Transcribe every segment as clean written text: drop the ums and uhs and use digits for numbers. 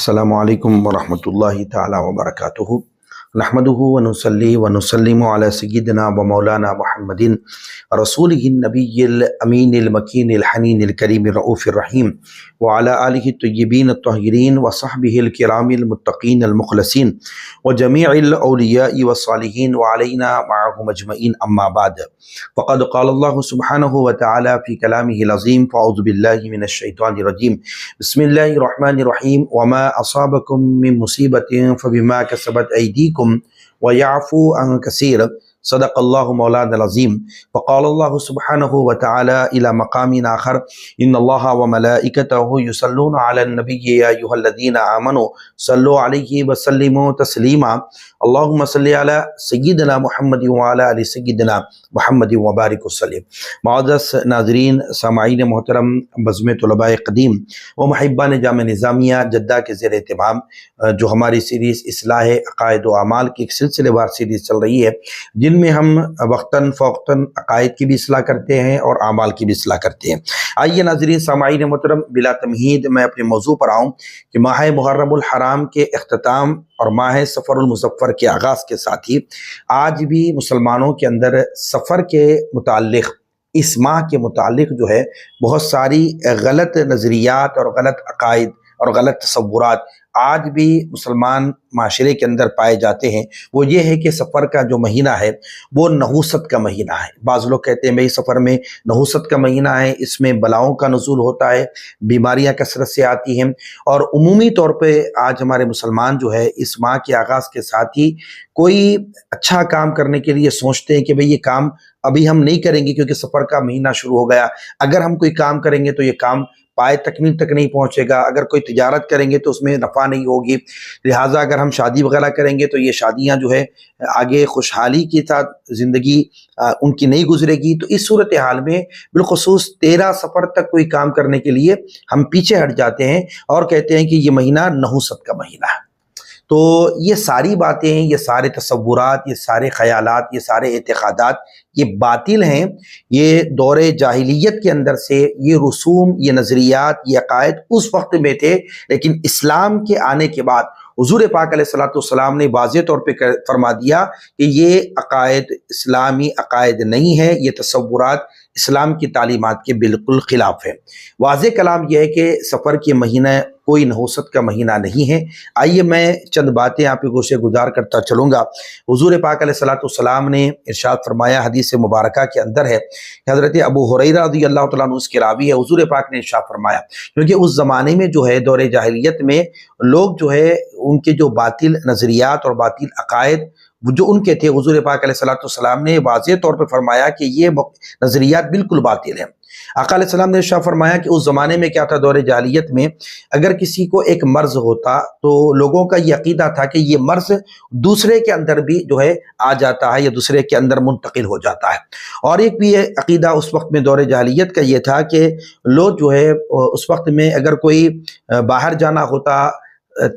السلام علیکم ورحمۃ اللہ تعالی وبرکاتہ نحمده ونصلی ونسلم علی سیدنا و مولانا محمد رسولہ النبی الامین المکین الحنین الکریم الرؤوف الرحیم وعلی آلہ الطیبین الطاہرین وصحبہ الکرام المتقین المخلصین وجمیع الاولیاء والصالحین وعلینا معهم اجمعین اما بعد فقد قال اللہ سبحانہ وتعالی فی کلامہ العظیم فاعوذ باللہ من الشیطان الرجیم بسم اللہ الرحمن الرحیم وما اصابکم من مصیبت فبما کسبت ایدیکم وَيَعْفُو عَنْ كَثِيرٍ صدق اللہ مولانا العظیم وقال اللہ سبحانہ وتعالی الی مقام آخر ان اللہ وملائکتہ یصلون علی النبی یا ایھا الذین آمنوا صلوا علیہ وسلموا تسلیما اللہم صلی علی سیدنا محمد وعلی آل سیدنا محمد وبارک وسلم۔ معزز ناظرین، سامعین محترم، بزم طلباء قدیم و محبان جامع نظامیہ جدہ کے زیر اہتمام جو ہماری سیریز اصلاح عقائد و اعمال کی ایک سلسلے وار سیریز چل رہی ہے، جن میں ہم وقتاً فوقتاً عقائد کی بھی اصلاح کرتے ہیں اور اعمال کی بھی اصلاح کرتے ہیں۔ آئیے ناظرین سامعین محترم، بلا تمہید میں اپنے موضوع پر آؤں کہ ماہ محرم الحرام کے اختتام اور ماہ سفر المظفر کے آغاز کے ساتھ ہی آج بھی مسلمانوں کے اندر سفر کے متعلق، اس ماہ کے متعلق جو ہے بہت ساری غلط نظریات اور غلط عقائد اور غلط تصورات آج بھی مسلمان معاشرے کے اندر پائے جاتے ہیں۔ وہ یہ ہے کہ سفر کا جو مہینہ ہے وہ نحوست کا مہینہ ہے۔ بعض لوگ کہتے ہیں بھئی سفر میں نحوست کا مہینہ ہے، اس میں بلاؤں کا نزول ہوتا ہے، بیماریاں کثرت سے آتی ہیں، اور عمومی طور پہ آج ہمارے مسلمان جو ہے اس ماہ کے آغاز کے ساتھ ہی کوئی اچھا کام کرنے کے لیے سوچتے ہیں کہ بھئی یہ کام ابھی ہم نہیں کریں گے کیونکہ سفر کا مہینہ شروع ہو گیا، اگر ہم کوئی کام کریں گے تو یہ کام پائے تکمیل تک نہیں پہنچے گا، اگر کوئی تجارت کریں گے تو اس میں نفع نہیں ہوگی، لہٰذا اگر ہم شادی وغیرہ کریں گے تو یہ شادیاں جو ہے آگے خوشحالی کے ساتھ زندگی ان کی نہیں گزرے گی۔ تو اس صورتحال میں بالخصوص 13 سفر تک کوئی کام کرنے کے لیے ہم پیچھے ہٹ جاتے ہیں اور کہتے ہیں کہ یہ مہینہ نحوست کا مہینہ ہے۔ تو یہ ساری باتیں، یہ سارے تصورات، یہ سارے خیالات، یہ سارے اعتقادات یہ باطل ہیں۔ یہ دور جاہلیت کے اندر سے یہ رسوم، یہ نظریات، یہ عقائد اس وقت میں تھے، لیکن اسلام کے آنے کے بعد حضور پاک علیہ السلام نے واضح طور پہ فرما دیا کہ یہ عقائد اسلامی عقائد نہیں ہے، یہ تصورات اسلام کی تعلیمات کے بالکل خلاف ہے۔ واضح کلام یہ ہے کہ سفر کے مہینہ کوئی نحوست کا مہینہ نہیں ہے۔ آئیے میں چند باتیں آپ کو سے گزار کرتا چلوں گا۔ حضور پاک علیہ السلام نے ارشاد فرمایا، حدیث مبارکہ کے اندر ہے کہ حضرت ابو ہریرہ رضی اللہ تعالیٰ عنہ اس کے راوی ہے، حضور پاک نے ارشاد فرمایا، کیونکہ اس زمانے میں جو ہے دور جاہلیت میں لوگ جو ہے ان کے جو باطل نظریات اور باطل عقائد جو ان کے تھے، حضور پاک علیہ السلام نے واضح طور پہ فرمایا کہ یہ نظریات بالکل باطل ہیں۔ آقا علیہ السلام نے ارشاد فرمایا کہ اس زمانے میں کیا تھا، دور جاہلیت میں اگر کسی کو ایک مرض ہوتا تو لوگوں کا یہ عقیدہ تھا کہ یہ مرض دوسرے کے اندر بھی جو ہے آ جاتا ہے یا دوسرے کے اندر منتقل ہو جاتا ہے۔ اور ایک بھی عقیدہ اس وقت میں دور جاہلیت کا یہ تھا کہ لوگ جو ہے اس وقت میں اگر کوئی باہر جانا ہوتا،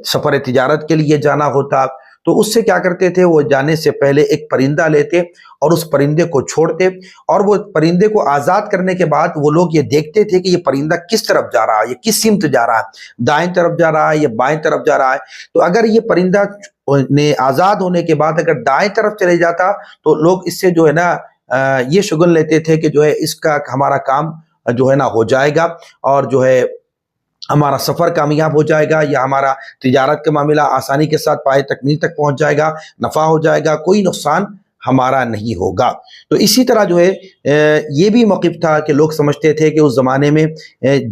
سفر تجارت کے لیے جانا ہوتا، تو اس سے کیا کرتے تھے، وہ جانے سے پہلے ایک پرندہ لیتے اور اس پرندے کو چھوڑتے، اور وہ پرندے کو آزاد کرنے کے بعد وہ لوگ یہ دیکھتے تھے کہ یہ پرندہ کس طرف جا رہا ہے، یہ کس سمت جا رہا ہے، دائیں طرف جا رہا ہے یا بائیں طرف جا رہا ہے۔ تو اگر یہ پرندہ نے آزاد ہونے کے بعد اگر دائیں طرف چلے جاتا تو لوگ اس سے جو ہے نا یہ شگن لیتے تھے کہ جو ہے اس کا ہمارا کام جو ہے نا ہو جائے گا، اور جو ہے ہمارا سفر کامیاب ہو جائے گا، یا ہمارا تجارت کا معاملہ آسانی کے ساتھ پائے تکمیل تک پہنچ جائے گا، نفع ہو جائے گا، کوئی نقصان ہمارا نہیں ہوگا۔ تو اسی طرح جو ہے یہ بھی موقف تھا کہ لوگ سمجھتے تھے کہ اس زمانے میں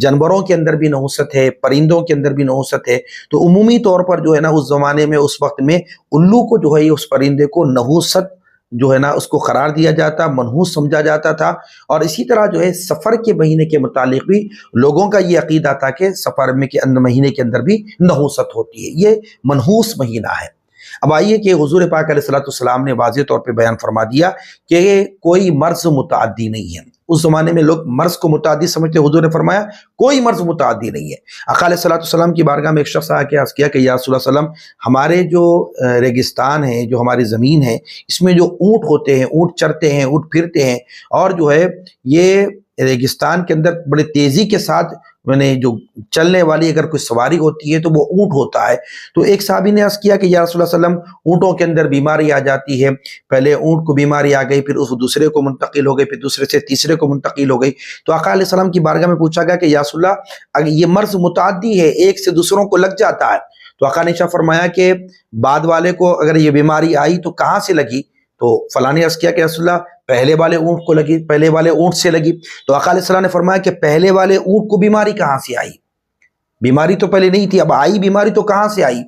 جانوروں کے اندر بھی نحوست ہے، پرندوں کے اندر بھی نحوست ہے۔ تو عمومی طور پر جو ہے نا اس زمانے میں اس وقت میں الو کو جو ہے اس پرندے کو نحوست جو ہے نا اس کو قرار دیا جاتا، منحوس سمجھا جاتا تھا۔ اور اسی طرح جو ہے سفر کے مہینے کے متعلق بھی لوگوں کا یہ عقیدہ تھا کہ سفر میں کے مہینے کے اندر بھی نحوست ہوتی ہے، یہ منحوس مہینہ ہے۔ اب آئیے کہ حضور پاک علیہ السلام نے واضح طور پہ بیان فرما دیا کہ کوئی مرض متعدی نہیں ہے۔ اس زمانے میں لوگ مرض کو متعدی سمجھتے، حضور نے فرمایا کوئی مرض متعدی نہیں ہے۔ آقا علیہ السلام کی بارگاہ میں ایک شخص آ کے عرض کیا کہ یا رسول اللہ صلی اللہ علیہ وسلم، ہمارے جو ریگستان ہے، جو ہماری زمین ہے، اس میں جو اونٹ ہوتے ہیں، اونٹ چرتے ہیں، اونٹ پھرتے ہیں، اور جو ہے یہ ریگستان کے اندر بڑے تیزی کے ساتھ میں جو چلنے والی اگر کوئی سواری ہوتی ہے تو وہ اونٹ ہوتا ہے۔ تو ایک صحابی نے عرض کیا کہ یا رسول اللہ صلی اللہ علیہ وسلم اونٹوں کے اندر بیماری آ جاتی ہے، پہلے اونٹ کو بیماری آ گئی، پھر اس دوسرے کو منتقل ہو گئی، پھر دوسرے سے تیسرے کو منتقل ہو گئی۔ تو آقا علیہ السلام کی بارگاہ میں پوچھا گیا کہ یا رسول اللہ اگر یہ مرض متعدی ہے، ایک سے دوسروں کو لگ جاتا ہے، تو آقا نے فرمایا کہ بعد والے کو اگر یہ بیماری آئی تو کہاں سے لگی؟ تو فلاں نے عرض کیا کہ رسول اللہ پہلے والے اونٹ کو لگی، پہلے والے اونٹ سے لگی۔ تو آقا علیہ السلام نے فرمایا کہ پہلے والے اونٹ کو بیماری کہاں سے آئی؟ بیماری تو پہلے نہیں تھی، اب آئی بیماری تو کہاں سے آئی؟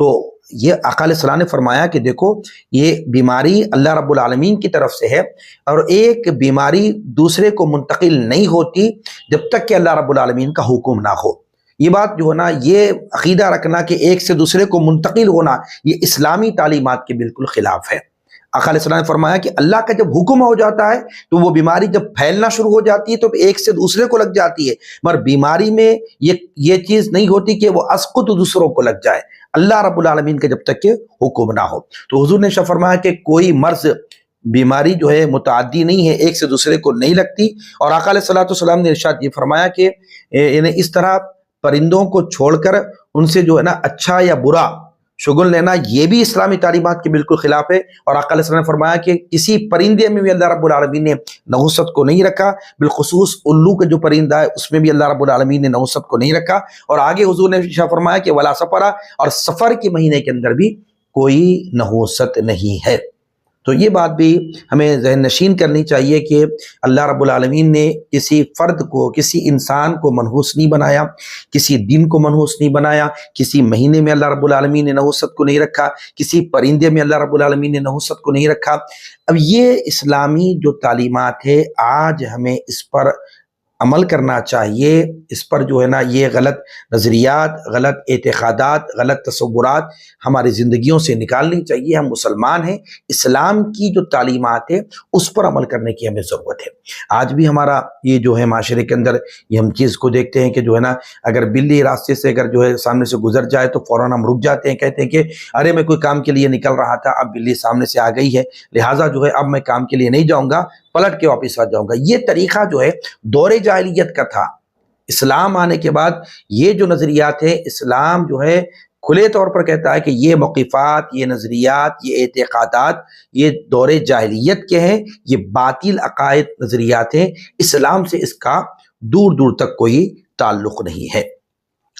تو یہ آقا علیہ السلام نے فرمایا کہ دیکھو یہ بیماری اللہ رب العالمین کی طرف سے ہے، اور ایک بیماری دوسرے کو منتقل نہیں ہوتی جب تک کہ اللہ رب العالمین کا حکم نہ ہو۔ یہ بات جو ہے نا، یہ عقیدہ رکھنا کہ ایک سے دوسرے کو منتقل ہونا، یہ اسلامی تعلیمات کے بالکل خلاف ہے۔ آقا علیہ السلام نے فرمایا کہ اللہ کا جب حکم ہو جاتا ہے تو وہ بیماری جب پھیلنا شروع ہو جاتی ہے تو ایک سے دوسرے کو لگ جاتی ہے، مگر بیماری میں یہ چیز نہیں ہوتی کہ وہ اسقط دوسروں کو لگ جائے، اللہ رب العالمین کا جب تک کہ حکم نہ ہو۔ تو حضور نے فرمایا کہ کوئی مرض بیماری جو ہے متعدی نہیں ہے، ایک سے دوسرے کو نہیں لگتی۔ اور آقا علیہ السلام نے ارشاد یہ فرمایا کہ اس طرح پرندوں کو چھوڑ کر ان سے جو ہے نا اچھا یا برا شگن لینا، یہ بھی اسلامی تعلیمات کے بالکل خلاف ہے۔ اور آقا علیہ السلام نے فرمایا کہ کسی پرندے میں بھی اللہ رب العالمین نے نحوست کو نہیں رکھا، بالخصوص الو کا جو پرندہ ہے اس میں بھی اللہ رب العالمین نے نحوست کو نہیں رکھا۔ اور آگے حضور نے فرمایا کہ ولا سفرا، اور سفر کے مہینے کے اندر بھی کوئی نحوست نہیں ہے۔ تو یہ بات بھی ہمیں ذہن نشین کرنی چاہیے کہ اللہ رب العالمین نے کسی فرد کو، کسی انسان کو منحوس نہیں بنایا، کسی دن کو منحوس نہیں بنایا، کسی مہینے میں اللہ رب العالمین نے نحوست کو نہیں رکھا، کسی پرندے میں اللہ رب العالمین نے نحوست کو نہیں رکھا۔ اب یہ اسلامی جو تعلیمات ہے، آج ہمیں اس پر عمل کرنا چاہیے، اس پر جو ہے نا یہ غلط نظریات، غلط اعتقادات، غلط تصورات ہماری زندگیوں سے نکالنی چاہیے۔ ہم مسلمان ہیں، اسلام کی جو تعلیمات ہے اس پر عمل کرنے کی ہمیں ضرورت ہے۔ آج بھی ہمارا یہ جو ہے معاشرے کے اندر یہ ہم چیز کو دیکھتے ہیں کہ جو ہے نا اگر بلی راستے سے اگر جو ہے سامنے سے گزر جائے تو فوراً ہم رک جاتے ہیں، کہتے ہیں کہ ارے میں کوئی کام کے لیے نکل رہا تھا، اب بلی سامنے سے آ گئی ہے، لہٰذا جو ہے اب میں کام کے لیے نہیں جاؤں گا، پلٹ کے واپس آ جاؤں گا۔ یہ طریقہ جو ہے دور جاہلیت کا تھا۔ اسلام آنے کے بعد یہ جو نظریات ہے، اسلام جو ہے کھلے طور پر کہتا ہے کہ یہ موقفات، یہ نظریات، یہ اعتقادات یہ دور جاہلیت کے ہیں، یہ باطل عقائد نظریات ہیں، اسلام سے اس کا دور دور تک کوئی تعلق نہیں ہے۔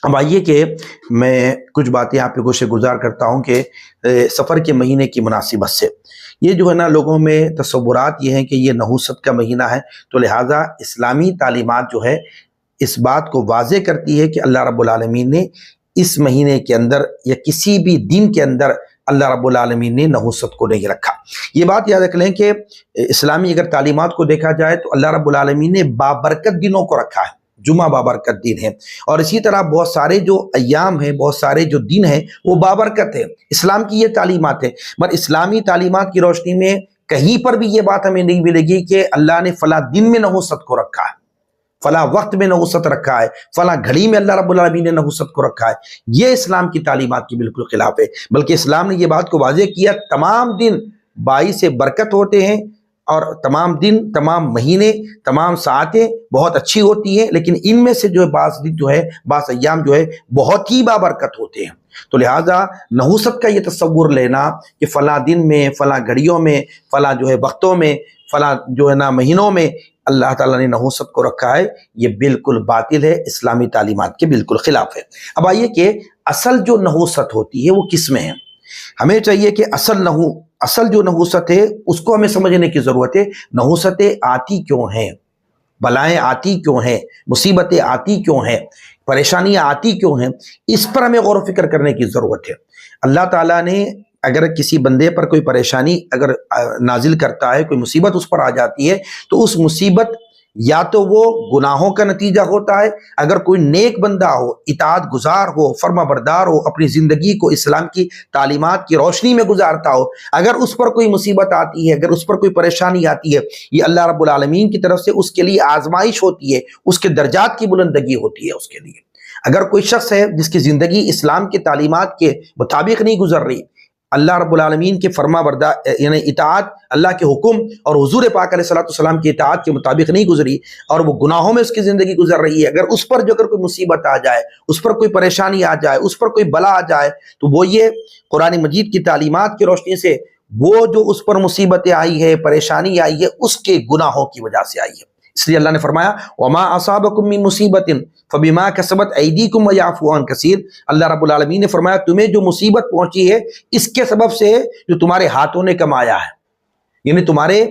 اب آئیے کہ میں کچھ باتیں آپ کے گوشے گزار کرتا ہوں کہ سفر کے مہینے کی مناسبت سے یہ جو ہے نا لوگوں میں تصورات یہ ہیں کہ یہ نحوست کا مہینہ ہے، تو لہٰذا اسلامی تعلیمات جو ہے اس بات کو واضح کرتی ہے کہ اللہ رب العالمین نے اس مہینے کے اندر یا کسی بھی دن کے اندر اللہ رب العالمین نے نحوست کو نہیں رکھا۔ یہ بات یاد رکھ لیں کہ اسلامی اگر تعلیمات کو دیکھا جائے تو اللہ رب العالمین نے بابرکت دنوں کو رکھا ہے، جمعہ بابرکت دن ہے، اور اسی طرح بہت سارے جو ایام ہیں، بہت سارے جو دن ہیں وہ بابرکت ہے۔ اسلام کی یہ تعلیمات ہے، مگر اسلامی تعلیمات کی روشنی میں کہیں پر بھی یہ بات ہمیں نہیں ملے گی کہ اللہ نے فلاں دن میں نحوست کو رکھا ہے، فلاں وقت میں نحوست رکھا ہے، فلاں گھڑی میں اللہ رب العالمین نے نحوست کو رکھا ہے۔ یہ اسلام کی تعلیمات کی بالکل خلاف ہے، بلکہ اسلام نے یہ بات کو واضح کیا تمام دن باعث برکت ہوتے ہیں، اور تمام دن، تمام مہینے، تمام ساعتیں بہت اچھی ہوتی ہیں، لیکن ان میں سے جو ہے بعض دن جو ہے، بعض ایام جو ہے بہت ہی بابرکت ہوتے ہیں۔ تو لہٰذا نحوست کا یہ تصور لینا کہ فلاں دن میں، فلاں گھڑیوں میں، فلاں جو ہے وقتوں میں، فلاں جو ہے نا مہینوں میں اللہ تعالیٰ نے نحوست کو رکھا ہے، یہ بالکل باطل ہے، اسلامی تعلیمات کے بالکل خلاف ہے۔ اب آئیے کہ اصل جو نحوست ہوتی ہے وہ کس میں ہے؟ ہمیں چاہیے کہ اصل جو نحوست ہے اس کو ہمیں سمجھنے کی ضرورت ہے۔ نحوستیں آتی کیوں ہیں، بلائیں آتی کیوں ہیں، مصیبتیں آتی کیوں ہیں، پریشانیاں آتی کیوں ہیں، اس پر ہمیں غور و فکر کرنے کی ضرورت ہے۔ اللہ تعالیٰ نے اگر کسی بندے پر کوئی پریشانی اگر نازل کرتا ہے، کوئی مصیبت اس پر آ جاتی ہے، تو اس مصیبت یا تو وہ گناہوں کا نتیجہ ہوتا ہے، اگر کوئی نیک بندہ ہو، اطاعت گزار ہو، فرما بردار ہو، اپنی زندگی کو اسلام کی تعلیمات کی روشنی میں گزارتا ہو، اگر اس پر کوئی مصیبت آتی ہے، اگر اس پر کوئی پریشانی آتی ہے، یہ اللہ رب العالمین کی طرف سے اس کے لیے آزمائش ہوتی ہے، اس کے درجات کی بلندگی ہوتی ہے اس کے لیے۔ اگر کوئی شخص ہے جس کی زندگی اسلام کی تعلیمات کے مطابق نہیں گزر رہی، اللہ رب العالمین کے فرما بردار یعنی اطاعت اللہ کے حکم اور حضور پاک علیہ الصلوۃ والسلام کی اطاعت کے مطابق نہیں گزری اور وہ گناہوں میں اس کی زندگی گزر رہی ہے، اگر اس پر جو کوئی مصیبت آ جائے، اس پر کوئی پریشانی آ جائے، اس پر کوئی بلا آ جائے، تو وہ یہ قرآن مجید کی تعلیمات کی روشنی سے وہ جو اس پر مصیبتیں آئی ہے، پریشانی آئی ہے، اس کے گناہوں کی وجہ سے آئی ہے۔ اس لیے اللہ نے فرمایا وما اصابکم من مصیبت فبما کسبت ایدیکم ویعفو عن کثیر، اللہ رب العالمین نے فرمایا تمہیں جو مصیبت پہنچی ہے اس کے سبب سے جو تمہارے ہاتھوں نے کمایا ہے، یعنی تمہارے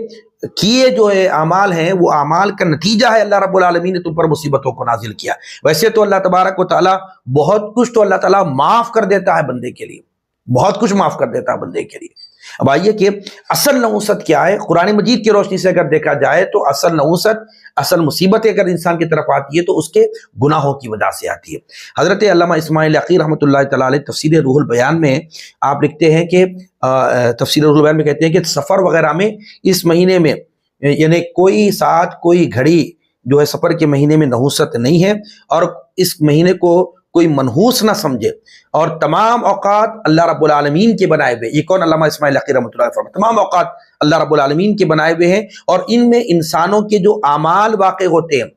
کیے جو اعمال ہیں وہ اعمال کا نتیجہ ہے، اللہ رب العالمین نے تم پر مصیبتوں کو نازل کیا۔ ویسے تو اللہ تبارک و تعالیٰ بہت کچھ تو اللہ تعالیٰ معاف کر دیتا ہے بندے کے لیے، بہت کچھ معاف کر دیتا ہے بندے کے لیے۔ اب آئیے کہ اصل نحوست کیا ہے، قرآن مجید کی روشنی سے اگر دیکھا جائے تو اصل نحوست، اصل مصیبت اگر انسان کی طرف آتی ہے تو اس کے گناہوں کی وجہ سے آتی ہے۔ حضرت علامہ اسماعیل عقیل رحمۃ اللہ تعالی علیہ تفسیر روح البیان میں آپ لکھتے ہیں کہ تفسیر روح البیان میں کہتے ہیں کہ سفر وغیرہ میں اس مہینے میں یعنی کوئی ساتھ کوئی گھڑی جو ہے سفر کے مہینے میں نحوست نہیں ہے، اور اس مہینے کو کوئی منحوس نہ سمجھے، اور تمام اوقات اللہ رب العالمین کے بنائے ہوئے، یہ کون علامہ اسماعیل عقیل رحمۃ اللہ علیہ فرماتے ہیں تمام اوقات اللہ رب العالمین کے بنائے ہوئے ہیں، اور ان میں انسانوں کے جو اعمال واقع ہوتے ہیں،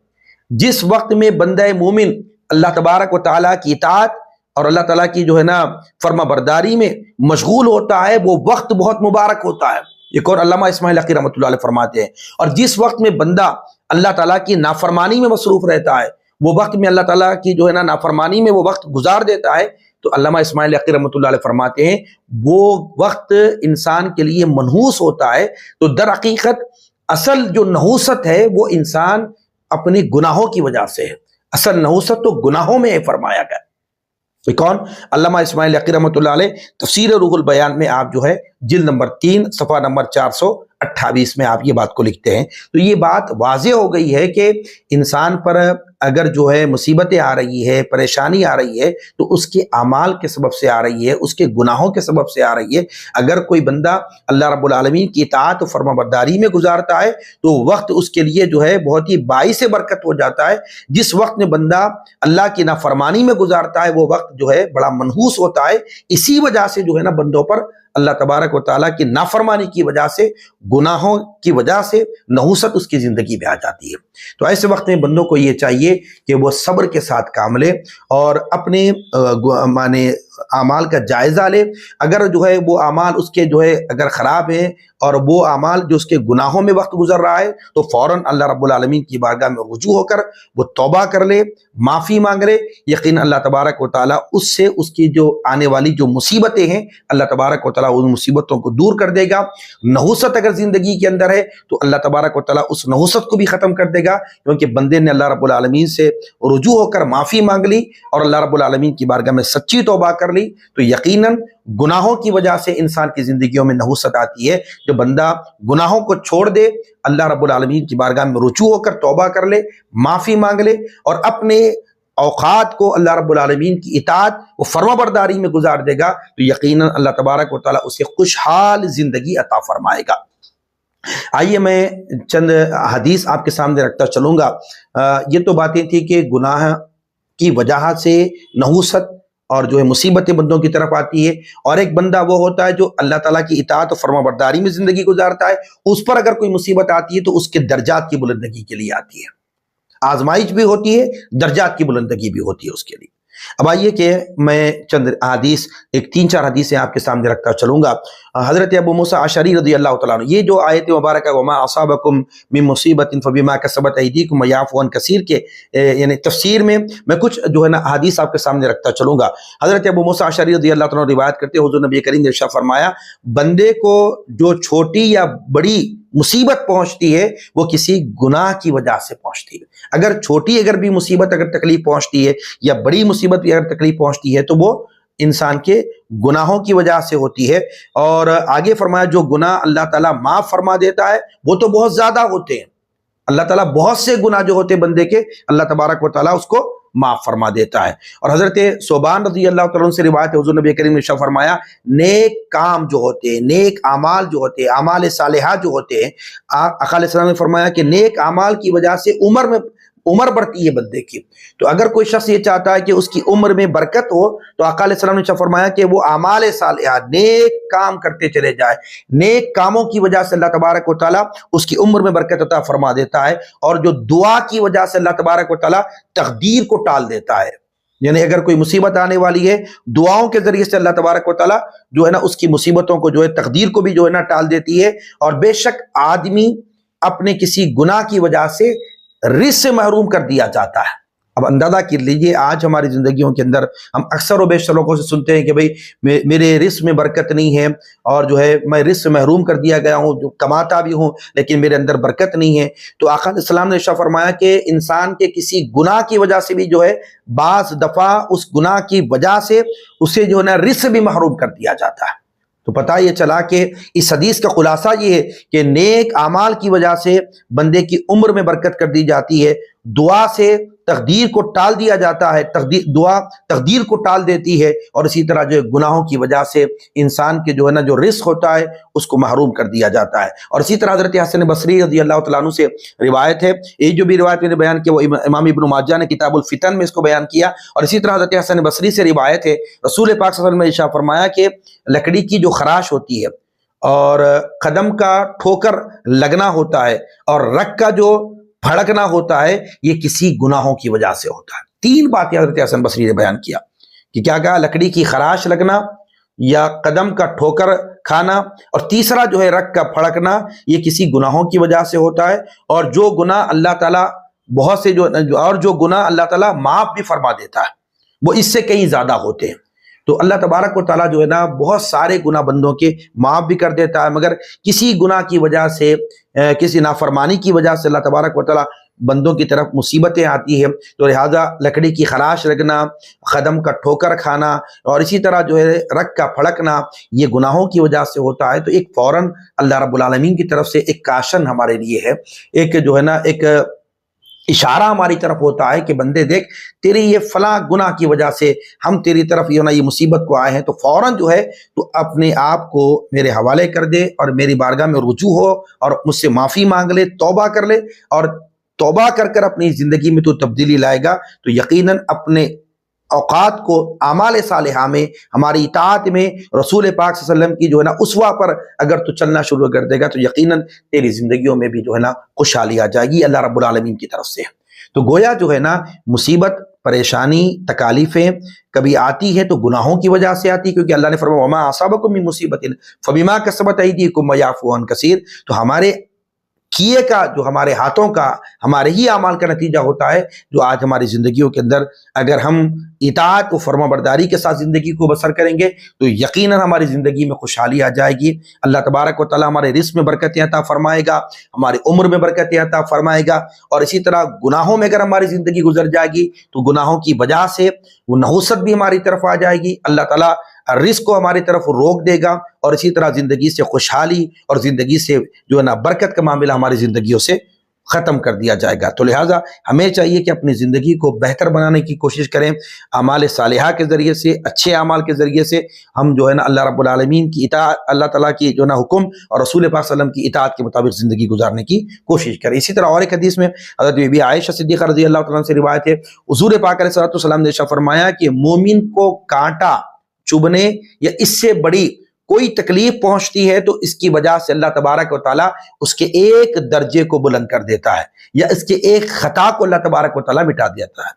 جس وقت میں بندہ مومن اللہ تبارک و تعالیٰ کی اطاعت اور اللہ تعالیٰ کی جو ہے نا فرما برداری میں مشغول ہوتا ہے، وہ وقت بہت مبارک ہوتا ہے، یہ کون علامہ اسماعیل عقیل رحمۃ اللہ علیہ فرماتے ہیں۔ اور جس وقت میں بندہ اللہ تعالیٰ کی نافرمانی میں مصروف رہتا ہے، وہ وقت میں اللہ تعالیٰ کی جو ہے نا نافرمانی میں وہ وقت گزار دیتا ہے، تو علامہ اسماعیل عقیل رحمۃ اللہ علیہ فرماتے ہیں وہ وقت انسان کے لیے منحوس ہوتا ہے۔ تو در حقیقت اصل جو نحوست ہے وہ انسان اپنی گناہوں کی وجہ سے ہے، اصل نحوست تو گناہوں میں ہے فرمایا گیا۔ کون؟ علامہ اسماعیل عقیل رحمۃ اللہ علیہ تفسیر روح البیان میں آپ جو ہے جلد نمبر 3 صفحہ نمبر 428 میں آپ یہ بات کو لکھتے ہیں۔ تو یہ بات واضح ہو گئی ہے کہ انسان پر اگر جو ہے مصیبتیں آ رہی ہے، پریشانی آ رہی ہے، تو اس کے اعمال کے سبب سے آ رہی ہے، اس کے گناہوں کے سبب سے آ رہی ہے۔ اگر کوئی بندہ اللہ رب العالمین کی اطاعت و فرما برداری میں گزارتا ہے تو وقت اس کے لیے جو ہے بہت ہی باعث برکت ہو جاتا ہے۔ جس وقت میں بندہ اللہ کی نافرمانی میں گزارتا ہے وہ وقت جو ہے بڑا منحوس ہوتا ہے۔ اسی وجہ سے جو ہے نا بندوں پر اللہ تبارک و تعالیٰ کی نافرمانی کی وجہ سے، گناہوں کی وجہ سے نحوست اس کی زندگی میں آ جاتی ہے۔ تو ایسے وقت میں بندوں کو یہ چاہیے کہ وہ صبر کے ساتھ کام لے اور اپنے اعمال کا جائزہ لے۔ اگر جو ہے وہ اعمال اس کے جو ہے اگر خراب ہیں اور وہ اعمال جو اس کے گناہوں میں وقت گزر رہا ہے، تو فوراً اللہ رب العالمین کی بارگاہ میں رجوع ہو کر وہ توبہ کر لے، معافی مانگ لے۔ یقین اللہ تبارک و تعالیٰ اس سے اس کی جو آنے والی جو مصیبتیں ہیں اللہ تبارک و تعالیٰ ان مصیبتوں کو دور کر دے گا۔ نحوست اگر زندگی کے اندر ہے تو اللہ تبارک و تعالیٰ اس نحوست کو بھی ختم کر دے گا، کیونکہ بندے نے اللہ رب العالمین سے رجوع ہو کر معافی مانگ لی اور اللہ رب العالمین کی بارگاہ میں سچی توبہ کر لی، تو یقیناً گناہوں کی وجہ سے انسان کی زندگیوں میں نحوست آتی ہے۔ جو بندہ گناہوں کو چھوڑ دے، اللہ رب العالمین کی بارگاہ میں رجوع ہو کر توبہ کر لے، معافی مانگ لے اور اپنے اوقات کو اللہ رب العالمین کی اطاعت و فرما برداری میں گزار دے گا، تو یقیناً اللہ تبارک و تعالیٰ اسے خوشحال زندگی عطا فرمائے گا۔ آئیے میں چند حدیث آپ کے سامنے رکھتا چلوں گا۔ یہ تو باتیں تھی کہ گناہ کی وجہ سے نحوست اور جو ہے مصیبتیں بندوں کی طرف آتی ہے، اور ایک بندہ وہ ہوتا ہے جو اللہ تعالیٰ کی اطاعت و فرما برداری میں زندگی گزارتا ہے، اس پر اگر کوئی مصیبت آتی ہے تو اس کے درجات کی بلندگی کے لیے آتی ہے، آزمائش بھی ہوتی ہے، درجات کی بلندگی بھی ہوتی ہے اس کے لیے۔ اب آئیے کہ میں چند حدیث، ایک 3-4 حدیثیں آپ کے سامنے رکھتا چلوں گا۔ حضرت ابو موسیٰ اشعری رضی اللہ تعالیٰ عنہ، یہ جو آیت مبارکہ وما اصابکم من مصیبت فبما کسبت ایدیکم ویعفو عن کثیر کے یعنی تفسیر میں کچھ جو ہے نا حدیث آپ کے سامنے رکھتا چلوں گا۔ حضرت ابو موسیٰ اشعری رضی اللہ تعالیٰ عنہ روایت کرتے ہیں، حضور نبی کریم نے ارشاد فرمایا بندے کو جو چھوٹی یا بڑی مصیبت پہنچتی ہے وہ کسی گناہ کی وجہ سے پہنچتی ہے۔ اگر چھوٹی اگر بھی مصیبت اگر تکلیف پہنچتی ہے یا بڑی مصیبت بھی اگر تکلیف پہنچتی ہے تو وہ انسان کے گناہوں کی وجہ سے ہوتی ہے۔ اور آگے فرمایا جو گناہ اللہ تعالیٰ معاف فرما دیتا ہے وہ تو بہت زیادہ ہوتے ہیں، اللہ تعالیٰ بہت سے گناہ جو ہوتے بندے کے اللہ تبارک و تعالیٰ اس کو معاف فرما دیتا ہے۔ اور حضرت ثوبان رضی اللہ تعالیٰ عنہ سے روایت ہے، حضور نبی کریم نے ارشاد فرمایا نیک کام جو ہوتے ہیں، نیک اعمال جو ہوتے ہیں، اعمال صالحہ جو ہوتے ہیں، آقا علیہ السلام نے فرمایا کہ نیک اعمال کی وجہ سے عمر میں عمر بڑھتی ہے بندے کی۔ تو اگر کوئی شخص یہ چاہتا ہے کہ اس کی عمر میں برکت ہو تو آقا علیہ السلام نے فرمایا کہ وہ اعمال صالحہ نیک کام کرتے چلے جائے، نیک کاموں کی وجہ سے اللہ تبارک و تعالیٰ اس کی عمر میں برکت عطا فرما دیتا ہے، اور جو دعا کی وجہ سے اللہ تبارک و تعالیٰ تقدیر کو ٹال دیتا ہے، یعنی اگر کوئی مصیبت آنے والی ہے دعاؤں کے ذریعے سے اللہ تبارک و تعالیٰ جو ہے نا اس کی مصیبتوں کو جو ہے تقدیر کو بھی جو ہے نا ٹال دیتی ہے۔ اور بے شک آدمی اپنے کسی گناہ کی وجہ سے رزق سے محروم کر دیا جاتا ہے۔ اب اندازہ کر لیجئے آج ہماری زندگیوں کے اندر ہم اکثر و بیشتر لوگوں سے سنتے ہیں کہ بھئی میرے رزق میں برکت نہیں ہے، اور جو ہے میں رزق سے محروم کر دیا گیا ہوں، جو کماتا بھی ہوں لیکن میرے اندر برکت نہیں ہے۔ تو آقا علیہ السلام نے ارشاد فرمایا کہ انسان کے کسی گناہ کی وجہ سے بھی جو ہے بعض دفعہ اس گناہ کی وجہ سے اسے جو ہے نا رزق بھی محروم کر دیا جاتا ہے۔ تو پتہ یہ چلا کہ اس حدیث کا خلاصہ یہ ہے کہ نیک اعمال کی وجہ سے بندے کی عمر میں برکت کر دی جاتی ہے، دعا سے تقدیر کو ٹال دیا جاتا ہے، دعا تقدیر کو ٹال دیتی ہے، اور اسی طرح جو گناہوں کی وجہ سے انسان کے جو ہے نا جو رزق ہوتا ہے اس کو محروم کر دیا جاتا ہے۔ اور اسی طرح حضرت حسن بصری رضی اللہ تعالیٰ عنہ سے روایت ہے، یہ جو بھی روایت میں نے بیان کیا وہ امام ابن ماجہ نے کتاب الفتن میں اس کو بیان کیا، اور اسی طرح حضرت حسن بصری سے روایت ہے رسول پاک صلی اللہ علیہ وسلم نے ارشاد فرمایا کہ لکڑی کی جو خراش ہوتی ہے اور قدم کا ٹھوکر لگنا ہوتا ہے اور رگ کا جو بھڑکنا ہوتا ہے یہ کسی گناہوں کی وجہ سے ہوتا ہے۔ تین باتیں حضرت حسن بصری نے بیان کیا کہ کیا کہا، لکڑی کی خراش لگنا یا قدم کا ٹھوکر کھانا، اور تیسرا جو ہے رگ کا پھڑکنا، یہ کسی گناہوں کی وجہ سے ہوتا ہے، اور جو گناہ اللہ تعالیٰ بہت سے جو گناہ اللہ تعالیٰ معاف بھی فرما دیتا ہے وہ اس سے کہیں زیادہ ہوتے ہیں۔ تو اللہ تبارک و تعالیٰ جو ہے نا بہت سارے گناہ بندوں کے معاف بھی کر دیتا ہے، مگر کسی گناہ کی وجہ سے، کسی نافرمانی کی وجہ سے اللہ تبارک و تعالیٰ بندوں کی طرف مصیبتیں آتی ہیں۔ تو لہٰذا لکڑی کی خراش لگنا، قدم کا ٹھوکر کھانا، اور اسی طرح جو ہے رگ کا پھڑکنا، یہ گناہوں کی وجہ سے ہوتا ہے۔ تو ایک فوراً اللہ رب العالمین کی طرف سے ایک کاشن ہمارے لیے ہے، ایک جو ہے نا ایک اشارہ ہماری طرف ہوتا ہے کہ بندے دیکھ تیری یہ فلاں گناہ کی وجہ سے ہم تیری طرف یہ مصیبت کو آئے ہیں، تو فوراً جو ہے تو اپنے آپ کو میرے حوالے کر دے اور میری بارگاہ میں رجوع ہو اور مجھ سے معافی مانگ لے، توبہ کر لے، اور توبہ کر کر اپنی زندگی میں تو تبدیلی لائے گا تو یقیناً اپنے اوقات کو اعمال صالحہ میں، ہماری اطاعت میں، رسول پاک صلی اللہ علیہ وسلم کی جو ہے نا اسوہ پر اگر تو چلنا شروع کر دے گا تو یقیناً تیری زندگیوں میں بھی جو ہے نا خوشحالی آ جائے گی اللہ رب العالمین کی طرف سے۔ تو گویا جو ہے نا مصیبت، پریشانی، تکالیفیں کبھی آتی ہے تو گناہوں کی وجہ سے آتی، کیونکہ اللہ نے فرمایا وَمَا أَصَابَكُم مِّن مُّصِيبَةٍ فَبِمَا كَسَبَتْ أَيْدِيكُمْ وَيَعْفُو عَن كَثِيرٍ۔ تو ہمارے کیے کا، جو ہمارے ہاتھوں کا، ہمارے ہی اعمال کا نتیجہ ہوتا ہے جو آج ہماری زندگیوں کے اندر اگر ہم اطاعت و فرما برداری کے ساتھ زندگی کو بسر کریں گے تو یقیناً ہماری زندگی میں خوشحالی آ جائے گی۔ اللہ تبارک و تعالیٰ ہمارے رزق میں برکتیں عطا فرمائے گا، ہماری عمر میں برکتیں عطا فرمائے گا، اور اسی طرح گناہوں میں اگر ہماری زندگی گزر جائے گی تو گناہوں کی وجہ سے وہ نحوست بھی ہماری طرف آ جائے گی، اللہ تعالیٰ رزق کو ہماری طرف روک دے گا، اور اسی طرح زندگی سے خوشحالی اور زندگی سے جو ہے نا برکت کا معاملہ ہماری زندگیوں سے ختم کر دیا جائے گا۔ تو لہٰذا ہمیں چاہیے کہ اپنی زندگی کو بہتر بنانے کی کوشش کریں، اعمال صالحہ کے ذریعے سے، اچھے اعمال کے ذریعے سے ہم جو ہے نا اللہ رب العالمین کی اطاعت، اللہ تعالیٰ کی جو ہے نا حکم اور رسول پاک صلی اللہ علیہ وسلم کی اطاعت کے مطابق زندگی گزارنے کی کوشش کریں۔ اسی طرح اور ایک حدیث میں حضرت بی بی عائشہ صدیقہ رضی اللہ تعالیٰ عنہ سے روایت ہے، حضور پاک علیہ السلام نے ارشاد فرمایا کہ مومن کو کانٹا چبھنے یا اس سے بڑی کوئی تکلیف پہنچتی ہے تو اس کی وجہ سے اللہ تبارک و تعالیٰ اس کے ایک درجے کو بلند کر دیتا ہے، یا اس کے ایک خطا کو اللہ تبارک و تعالیٰ مٹا دیتا ہے۔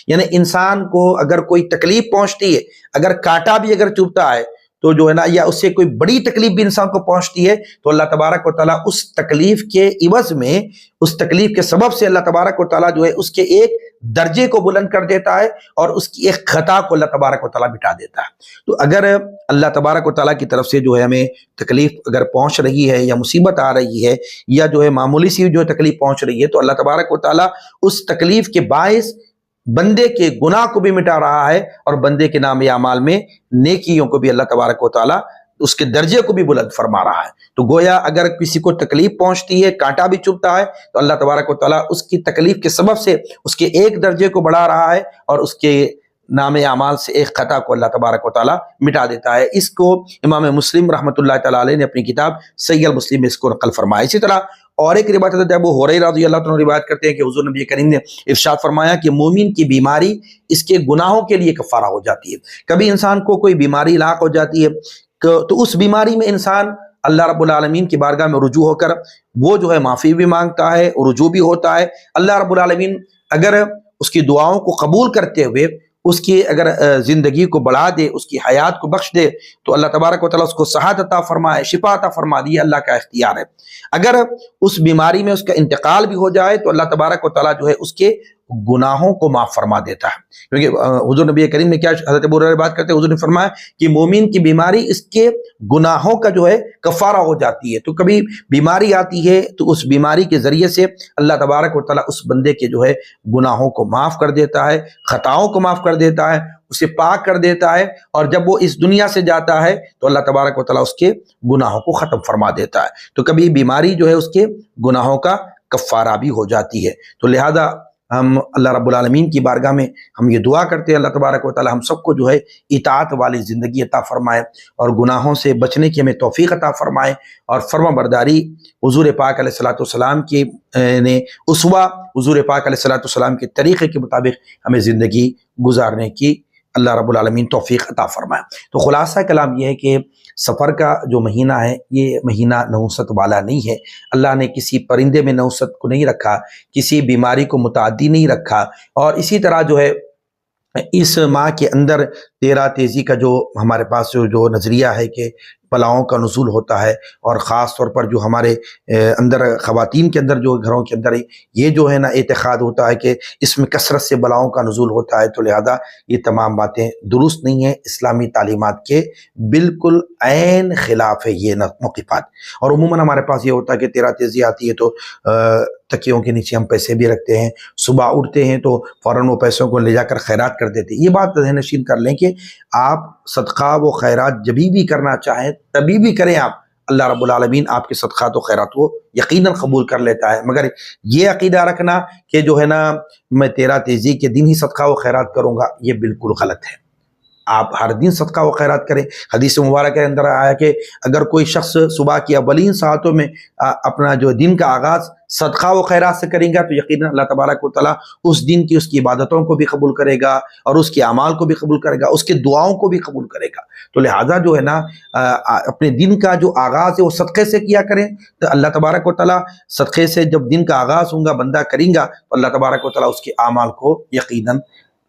یعنی انسان کو اگر کوئی تکلیف پہنچتی ہے، اگر کانٹا بھی اگر چبھتا ہے تو جو ہے نا، یا اس سے کوئی بڑی تکلیف بھی انسان کو پہنچتی ہے تو اللہ تبارک و تعالیٰ اس تکلیف کے عوض میں، اس تکلیف کے سبب سے اللہ تبارک و تعالیٰ جو ہے اس کے ایک درجے کو بلند کر دیتا ہے اور اس کی ایک خطا کو اللہ تبارک و تعالیٰ مٹا دیتا ہے۔ تو اگر اللہ تبارک و تعالیٰ کی طرف سے جو ہے ہمیں تکلیف اگر پہنچ رہی ہے یا مصیبت آ رہی ہے یا جو ہے معمولی سی جو تکلیف پہنچ رہی ہے تو اللہ تبارک و تعالیٰ اس تکلیف کے باعث بندے کے گناہ کو بھی مٹا رہا ہے اور بندے کے نام اعمال میں نیکیوں کو بھی اللہ تبارک و تعالیٰ اس کے درجے کو بھی بلند فرما رہا ہے۔ تو گویا اگر کسی کو تکلیف پہنچتی ہے، کانٹا بھی چبھتا ہے، تو اللہ تبارک و تعالیٰ اس کی تکلیف کے سبب سے اس کے ایک درجے کو بڑھا رہا ہے اور اس کے نام اعمال سے ایک خطا کو اللہ تبارک و تعالیٰ مٹا دیتا ہے۔ اس کو امام مسلم رحمۃ اللہ تعالیٰ علیہ نے اپنی کتاب صحیح المسلم میں اس کو نقل فرمایا۔ اسی طرح اور ایک روایت حضرت ابو ہریرہ رضی اللہ عنہ روایت کرتے ہیں کہ حضور نبی کریم نے ارشاد فرمایا کہ مومن کی بیماری اس کے گناہوں کے لیے کفارہ ہو جاتی ہے۔ کبھی انسان کو کوئی بیماری لاحق ہو جاتی ہے تو اس بیماری میں انسان اللہ رب العالمین کی بارگاہ میں رجوع ہو کر وہ جو ہے معافی بھی مانگتا ہے، رجوع بھی ہوتا ہے۔ اللہ رب العالمین اگر اس کی دعاؤں کو قبول کرتے ہوئے اس کی اگر زندگی کو بڑھا دے، اس کی حیات کو بخش دے تو اللہ تبارک و تعالیٰ اس کو صحت عطا فرمائے، شفا عطا فرما دی، اللہ کا اختیار ہے۔ اگر اس بیماری میں اس کا انتقال بھی ہو جائے تو اللہ تبارک و تعالیٰ جو ہے اس کے گناہوں کو معاف فرما دیتا ہے، کیونکہ حضور نبی کریم نے کیا حضرت ابو ہریرہ بات کرتے ہیں، حضور نے فرمایا کہ مومن کی بیماری اس کے گناہوں کا جو ہے کفارہ ہو جاتی ہے۔ تو کبھی بیماری آتی ہے تو اس بیماری کے ذریعے سے اللہ تبارک و تعالیٰ اس بندے کے جو ہے گناہوں کو معاف کر دیتا ہے، خطاؤں کو معاف کر دیتا ہے، اسے پاک کر دیتا ہے، اور جب وہ اس دنیا سے جاتا ہے تو اللہ تبارک و تعالیٰ اس کے گناہوں کو ختم فرما دیتا ہے۔ تو کبھی بیماری جو ہے اس کے گناہوں کا کفارہ بھی ہو جاتی ہے۔ تو لہذا ہم اللہ رب العالمین کی بارگاہ میں ہم یہ دعا کرتے ہیں اللہ تبارک و تعالی ہم سب کو جو ہے اطاعت والی زندگی عطا فرمائے اور گناہوں سے بچنے کی ہمیں توفیق عطا فرمائے، اور فرما برداری حضور پاک علیہ الصلوۃ والسلام کی نے اسوہ حضور پاک علیہ الصلوۃ والسلام کے طریقے کے مطابق ہمیں زندگی گزارنے کی اللہ رب العالمین توفیق عطا فرمائے۔ تو خلاصہ کلام یہ ہے کہ سفر کا جو مہینہ ہے یہ مہینہ نحوست والا نہیں ہے۔ اللہ نے کسی پرندے میں نحوست کو نہیں رکھا، کسی بیماری کو متعدی نہیں رکھا، اور اسی طرح جو ہے اس ماہ کے اندر تیرہ تیزی کا جو ہمارے پاس جو نظریہ ہے کہ بلاؤں کا نزول ہوتا ہے، اور خاص طور پر جو ہمارے اندر خواتین کے اندر جو گھروں کے اندر یہ جو ہے نا اعتقاد ہوتا ہے کہ اس میں کثرت سے بلاؤں کا نزول ہوتا ہے، تو لہذا یہ تمام باتیں درست نہیں ہیں، اسلامی تعلیمات کے بالکل عین خلاف ہے یہ موقفات۔ اور عموماً ہمارے پاس یہ ہوتا ہے کہ تیرہ تیزی آتی ہے تو تکیوں کے نیچے ہم پیسے بھی رکھتے ہیں، صبح اٹھتے ہیں تو فوراً وہ پیسوں کو لے جا کر خیرات کر دیتے ہیں۔ یہ بات ذہن نشین کر لیں کہ آپ صدقہ و خیرات جبھی بھی کرنا چاہیں تبھی بھی کریں آپ، اللہ رب العالمین آپ کے صدقات و خیرات کو یقیناً قبول کر لیتا ہے، مگر یہ عقیدہ رکھنا کہ جو ہے نا میں تیرہ تیزی کے دن ہی صدقہ و خیرات کروں گا، یہ بالکل غلط ہے۔ آپ ہر دن صدقہ و خیرات کریں۔ حدیث مبارک کے اندر آیا کہ اگر کوئی شخص صبح کی اولین ساعتوں میں اپنا جو دن کا آغاز صدقہ و خیرات سے کرے گا تو یقیناً اللہ تبارک و تعالیٰ اس دن کی اس کی عبادتوں کو بھی قبول کرے گا، اور اس کے اعمال کو بھی قبول کرے گا، اس کے دعاؤں کو بھی قبول کرے گا۔ تو لہٰذا جو ہے نا اپنے دن کا جو آغاز ہے وہ صدقے سے کیا کریں، تو اللہ تبارک و تعالیٰ صدقے سے جب دن کا آغاز ہوگا بندہ کریں گا تو اللہ تبارک و تعالیٰ اس کے اعمال کو یقیناً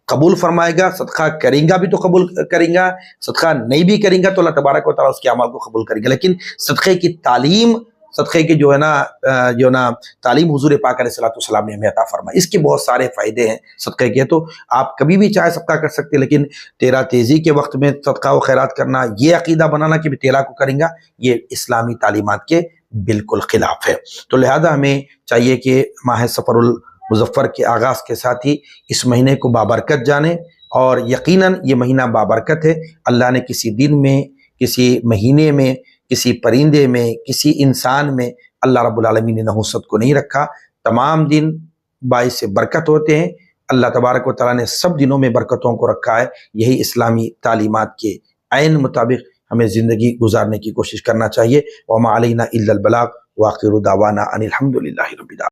قبول فرمائے گا۔ صدقہ کریں گا بھی تو قبول کریں گا، صدقہ نہیں بھی کریں گا تو اللہ تبارک و تعالیٰ اس کے اعمال کو قبول کریں گا۔ لیکن صدقے کی تعلیم، صدقے کی جو ہے نا تعلیم حضور پاک علیہ الصلوۃ والسلام نے ہمیں عطا فرمائی، اس کے بہت سارے فائدے ہیں صدقے کے۔ تو آپ کبھی بھی چاہے صدقہ کر سکتے، لیکن تیرہ تیزی کے وقت میں صدقہ و خیرات کرنا، یہ عقیدہ بنانا کہ تیرہ کو کریں گا، یہ اسلامی تعلیمات کے بالکل خلاف ہے۔ تو لہذا ہمیں چاہیے کہ ماہ سفر المظفر کے آغاز کے ساتھ ہی اس مہینے کو بابرکت جانیں، اور یقیناً یہ مہینہ بابرکت ہے۔ اللہ نے کسی دن میں، کسی مہینے میں، کسی پرندے میں، کسی انسان میں اللہ رب العالمین نے نحوست کو نہیں رکھا۔ تمام دن باعث برکت ہوتے ہیں، اللہ تبارک و تعالیٰ نے سب دنوں میں برکتوں کو رکھا ہے۔ یہی اسلامی تعلیمات کے عین مطابق ہمیں زندگی گزارنے کی کوشش کرنا چاہیے۔ وما علینا الا البلاغ، وآخر دعوانا ان الحمد للہ رب العالمین۔